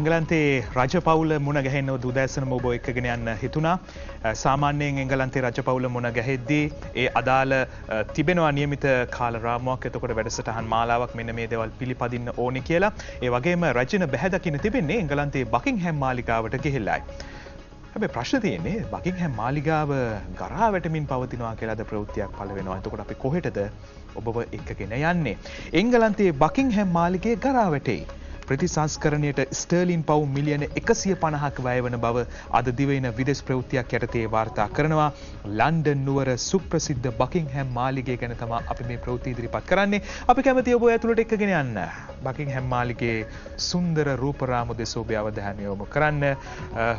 එංගලන්තේ රජපෞල මුණ ගැහෙන්න උදෑසනම ඔබ එක්කගෙන යන්න හිතුණා. සාමාන්‍යයෙන් එංගලන්තේ රජපෞල මුණ ගැහෙද්දී ඒ අදාළ තිබෙනවා නියමිත කාල රාමුවක්. එතකොට වැඩසටහන් මාලාවක් මෙන්න මේ දේවල් පිළිපදින්න ඕනේ කියලා. ඒ වගේම රජින බැහැ දකින්න තිබෙන්නේ එංගලන්තේ බකින්හැම් මාලිගාවට ගිහිල්ලායි. හැබැයි ප්‍රශ්න තියෙන්නේ බකින්හැම් මාලිගාව ගරා වැටමින් පවතිනවා කියලා අද ප්‍රවෘත්තියක් පළ වෙනවා. එතකොට අපි කොහෙටද ඔබව එක්කගෙන යන්නේ? එංගලන්තයේ බකින්හැම් මාලිගයේ ගරා වැටෙයි. ප්‍රතිසංස්කරණයට ස්ටර්ලින් පවුම් මිලියන 150ක් වැය වන බව අද දිවයින විදේශ ප්‍රවෘත්තියක් යටතේ වාර්තා කරනවා. ලන්ඩන් නුවර සුප්‍රසිද්ධ බකින්හැම් මාලිගය ගැන තමයි අපි මේ ප්‍රවෘත්ති ඉදිරිපත් කරන්නේ. අපි කැමතියි ඔබ ඇතුළට එක්කගෙන යන්න. බකින්හැම් මාලිගයේ සුන්දර රූපරාමු දෙස ඔබ අවධානය යොමු කරන්න.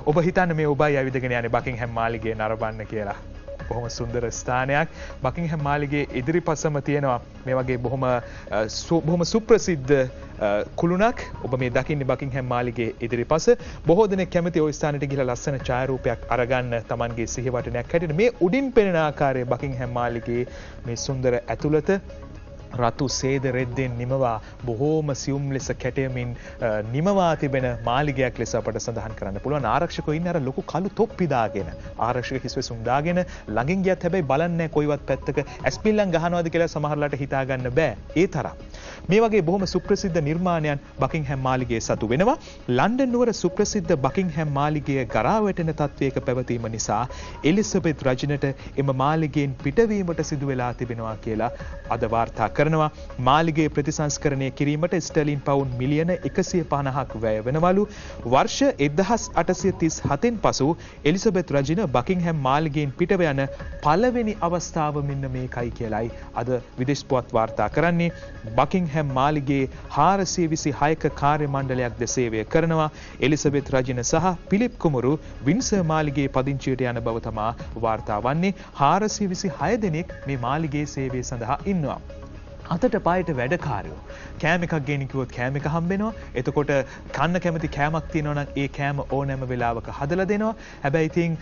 ඔබ හිතන්නේ මේ ඔබයි ඇවිදගෙන යන්නේ බකින්හැම් මාලිගය නරඹන්න කියලා. බොහොම සුන්දර ස්ථානයක්. බකින්හැම් මාලිගයේ ඉදිරිපසම තියෙනවා මේ වගේ බොහොම සුප්‍රසිද්ධ කුළුණක්. ඔබ මේ දකින්නේ බකින්හැම් මාලිගයේ ඉදිරිපස. බොහෝ දෙනෙක් කැමති ওই ස්ථානයට ගිහිලා ලස්සන ඡායාරූපයක් අරගන්න Tamanගේ සිහිවටනයක් හැටියට. මේ උඩින් පෙනෙන ආකාරයේ බකින්හැම් මාලිගයේ මේ සුන්දර ඇතුළත රතු සේද රෙද්දෙන් නිමවා බොහෝම සියුම් ලෙස කැටයමින් නිමවා තිබෙන මාලිගයක් ලෙස අපට සඳහන් කරන්න පුළුවන්. ආරක්ෂකයෝ ඉන්නේ අර ලොකු කළු තොප්පි දාගෙන, ආරක්ෂක හිස්වැසුම් දාගෙන ළඟින් ගියත් හැබැයි බලන්නේ කොයිවත් පැත්තක ඇස්පිල්ලම් ගහනවාද කියලා සමහරලාට හිතා ගන්න බෑ. ඒ තරම් මේ වගේ බොහොම සුප්‍රසිද්ධ නිර්මාණයන් බකින්හැම් මාලිගයේ සතු වෙනවා. ලන්ඩන් නුවර සුප්‍රසිද්ධ බකින්හැම් මාලිගය ගරා වැටෙන තත්වයක පැවතීම නිසා එලිසබෙත් රජිනට එම මාලිගයෙන් පිටවීමට සිදු වෙලා තිබෙනවා කියලා අද වාර්තා කරනවා. මාලිගයේ ප්‍රතිසංස්කරණය කිරීමට ස්ටර්ලින් පවුන් මිලියන 150ක් වැය වෙනවලු. වර්ෂ 1837න් පසු එලිසබෙත් රජින බකින්හැම් මාලිගයෙන් පිටව යන පළවෙනි අවස්ථාව මෙන්න මේකයි කියලායි අද විදේශ පුවත් වාර්තා කරන්නේ. බකින්හැම් මාලිගයේ 426ක කාර්ය මණ්ඩලයක් ද සේවය කරනවා. එලිසබෙත් රජින සහ පිලිප් කුමරු වින්සර් මාලිගයේ පදිංචියට යන බව තමයි වාර්තා වන්නේ. 426 දෙනෙක් මේ මාලිගයේ සේවය සඳහා ඉන්නවා. අතට පායට වැඩකාරයෝ කෑම එකක් ගේන්න කිව්වොත් කෑම එක හම්බෙනවා. එතකොට කන්න කැමති කෑමක් තියෙනවා නම් ඒ කෑම ඕනෑම වෙලාවක හදලා දෙනවා. හැබැයි ඉතින්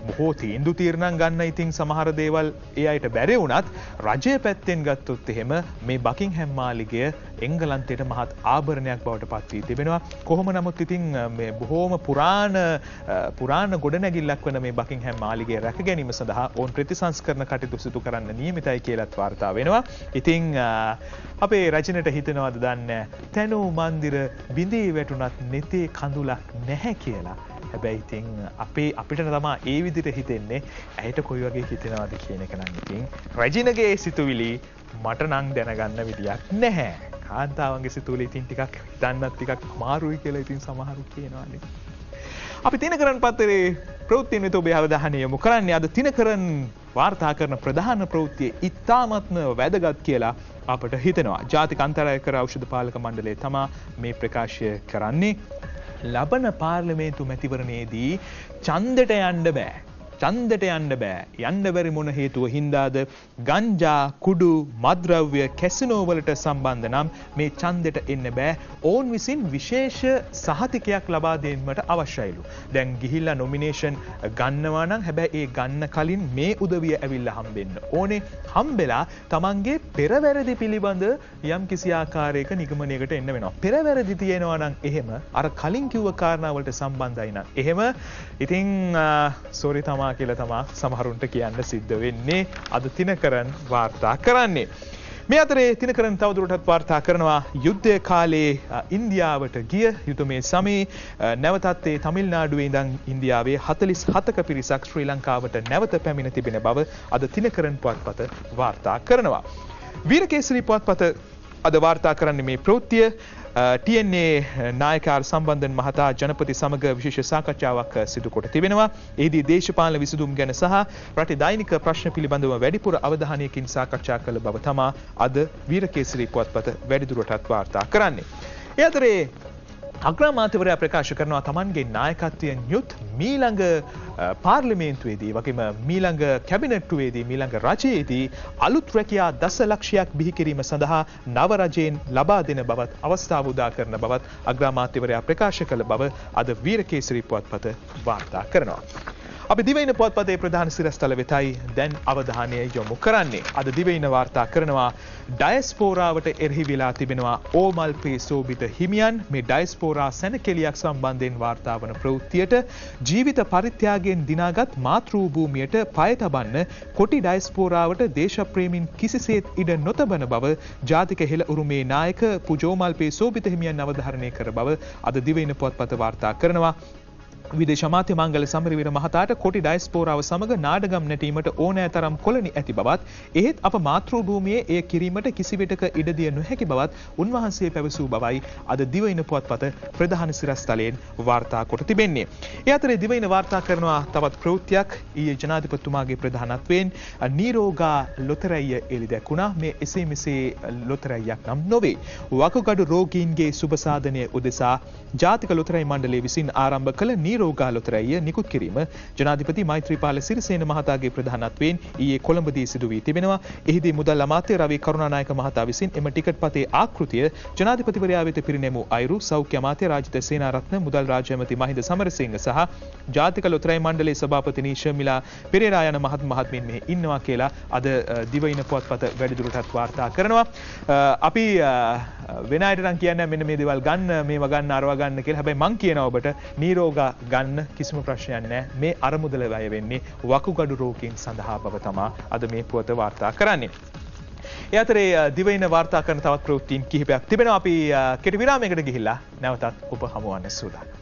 බොහෝ තීන්දුව తీරණම් ගන්න ඉතින් සමහර දේවල් ඒ අයට බැරි වුණත් රජයේ පැත්තෙන් ගත්තොත් එහෙම මේ බකින්හැම් මාලිගය එංගලන්තයට මහත් ආභරණයක් බවට පත් වී තිබෙනවා. කොහොම නමුත් ඉතින් මේ බොහෝම පුරාණ ගොඩනැගිල්ලක් වන මේ බකින්හැම් මාලිගය රැක ගැනීම සඳහා ඕන් ප්‍රතිසංස්කරණ කටයුතු සිදු කරන්න නියමිතයි කියලාත් වාර්තා වෙනවා. ඉතින් අපේ රචනට හිතනවාද දන්නේ තැනූ මන්දිර බිඳී වැටුණත් නෙතේ කඳුලක් නැහැ කියලා. හැබැයි ඉතින් අපිට තමයි ඒ විදිහට හිතෙන්නේ. ඇයට කොයි වගේ හිතෙනවද කියන එක නම් ඉතින් රජිනගේ සිතුවිලි මට නම් දැනගන්න විදියක් නැහැ. කාන්තාවන්ගේ සිතුවිලි ඉතින් ටිකක් හිතන්නත් ටිකක් අමාරුයි කියලා ඉතින් සමහරු කියනවානේ. අපි තිනකරන් පත්තරේ ප්‍රවෘත්තියෙන් වෙත ඔබේ අවධානය යොමු කරන්නේ. අද තිනකරන් වාර්තා කරන ප්‍රධාන ප්‍රවෘත්තිය ඉතාමත්ම වැදගත් කියලා අපට හිතෙනවා. ජාතික අන්තරායකර ඖෂධ පාලක මණ්ඩලය තමා මේ ප්‍රකාශය කරන්නේ. ලබන පාර්ලිමේන්තු මැතිවරණයේදී ඡන්දෙට යන්න බෑ. ඡන්දෙට යන්න බෑ. යන්න බැරි මොන හේතුව හින්දාද? ගංජා, කුඩු, මත්ද්‍රව්‍ය, කැසිනෝ වලට සම්බන්ධ නම් මේ ඡන්දෙට එන්න බෑ. ඔවුන් විසින් විශේෂ සහතිකයක් ලබා දෙන්නට අවශ්‍යයිලු. දැන් ගිහිල්ලා නොමිනේෂන් ගන්නවා නම් හැබැයි ඒ ගන්න කලින් මේ උදවිය ඇවිල්ලා හම්බෙන්න ඕනේ. හම්බෙලා තමන්ගේ පෙරවැරදි පිළිබඳ යම් කිසි ආකාරයක නිගමනයකට එන්න වෙනවා. පෙරවැරදි තියෙනවා නම් එහෙම අර කලින් කිව්ව කාරණාවලට සම්බන්ධයි නම් එහෙම ඉතින් සෝරි තමා කියලා තමා සමහරුන්ට කියන්න සිද්ධ වෙන්නේ. අද තිනකරන් වාර්තා කරන්නේ. මේ අතරේ තිනකරන් තවදුරටත් වාර්තා කරනවා යුද්ධ කාලේ ඉන්දියාවට ගිය යුතුමේ සමයේ නැවතත් ඒ තමිල්නාඩුවේ ඉඳන් ඉන්දියාවේ 47ක පිරිසක් ශ්‍රී ලංකාවට නැවත පැමිණ තිබෙන බව අද තිනකරන් පුවත්පත වාර්තා කරනවා. වීරකේසරි පුවත්පත අද වාර්තා කරන්නේ මේ ප්‍රවෘත්තිය TNA නායකාර සම්බන්ධන් මහතා ජනපති සමග විශේෂ සාකච්ඡාවක් සිදු කොට තිබෙනවා. එහිදී දේශපාලන විසඳුම් ගැන සහ රටේ දෛනික ප්‍රශ්න පිළිබඳව වැඩිපුර අවධානයකින් සාකච්ඡා කළ බව තමයි අද වීරකේසරි පුවත්පත වැඩිදුරටත් වාර්තා කරන්නේ. ඒ අතරේ අග්‍රාමාත්‍යවරයා ප්‍රකාශ කරනවා තමන්ගේ නායකත්වයෙන් යුත් මීළඟ පාර්ලිමේන්තුවේදී වගේම මීළඟ කැබිනට්ටුවේදී මීළඟ රජයේදී අලුත් රැකියා දසලක්ෂයක් බිහි කිරීම සඳහා නව රජයෙන් ලබා දෙන බවත් අවස්ථාව උදා කරන බවත් අග්‍රාමාත්‍යවරයා ප්‍රකාශ කළ බව අද වීරකේසරි පුවත්පත වාර්තා කරනවා. අපි දිවයින පුවත්පතේ ප්‍රධාන සිරස්තල වෙතයි දැන් අවධානය යොමු කරන්නේ. අද දිවයින වාර්තා කරනවා ඩයස්පෝරාවට එරෙහි වෙලා තිබෙනවා ඕමල්පේ සෝබිත හිමියන්. මේ ඩයස්පෝරා සැනකෙළියක් සම්බන්ධයෙන් වාර්තා වන ප්‍රවෘත්තියට ජීවිත පරිත්‍යාගයෙන් දිනාගත් මාතෘ භූමියට පය තබන්න කොටි ඩයස්පෝරාවට දේශප්‍රේමීන් කිසිසේත් ඉඩ නොතබන බව ජාතික හෙළ උරුමේ නායක පුජෝමල්පේ සෝබිත හිමියන් අවධාරණය කර බව අද දිවයින පුවත්පත වාර්තා කරනවා. විදේශ අමාත්‍ය මංගල සමරවීර මහතාට කොටි ඩයස්පෝරාව සමග නාඩගම් නැටීමට ඕනෑ තරම් කොළනි ඇති බවත් එහෙත් අප මාතෘ භූමියේ එය කිරීමට කිසිවිටක ඉඩ දිය නොහැකි බවත් උන්වහන්සේ පැවසූ බවයි අද දිවයින පුවත්පත ප්‍රධාන සිරස්තලයෙන් වාර්තා කොට තිබෙන්නේ. ඒ අතරේ දිවයින වාර්තා කරනවා තවත් ප්‍රවෘත්තියක්. ඊයේ ජනාධිපතිතුමාගේ ප්‍රධානත්වයෙන් නීරෝගා ලොතරැයිය එළි දැක්ුණා. මේ එසේ මෙසේ ලොතරැයියක් නම් නොවේ. වකුගඩු රෝගීන්ගේ සුබ සාධනය උදෙසා ජාතික ලොතරැයි මණ්ඩලය විසින් ආරම්භ කළ නීරෝගා ලොතරැයිය නිකුත් කිරීම ජනාධිපති මෛත්‍රීපාල සිරිසේන මහතාගේ ප්‍රධානත්වයෙන් ඊයේ කොළඹදී සිදු වී තිබෙනවා. එහිදී මුදල් අමාත්‍ය රවි කරුණානායක මහතා විසින් එම ටිකට් පතේ ආකෘතිය ජනාධිපතිවරයා වෙත පිරිනැමූ අයුරු සෞඛ්‍ය අමාත්‍ය රාජිත සේනාරත්න, මුදල් රාජ්‍ය ඇමති මහින්ද සමරසිංහ සහ ජාතික ලොතරැයි මණ්ඩලයේ සභාපතිනි ශර්මිලා පෙරේරා යන මහත්මීන් මෙහි ඉන්නවා කියලා අද දිවයින පුවත්පත වැඩිදුරටත් වාර්තා කරනවා. අපි වෙන අයට නම් කියන්නේ මෙන්න මේ දේවල් ගන්න, මේවා ගන්න, අරවා ගන්න කියලා. හැබැයි මං කියනවා ඔබට නීරෝගා ගන්න කිසිම ප්‍රශ්නයක් නැහැ. මේ අරමුදල වැය වෙන්නේ වකුගඩු රෝගීන් සඳහා බව තමයි අද මේ පුවත වාර්තා කරන්නේ. ඒ අතරේ දිවයින වාර්තා කරන තවත් ප්‍රවෘත්තීන් කිහිපයක් තිබෙනවා. අපි කෙටි විරාමයකට ගිහිල්ලා නැවතත් ඔබ හමුවන්න සූදානම්.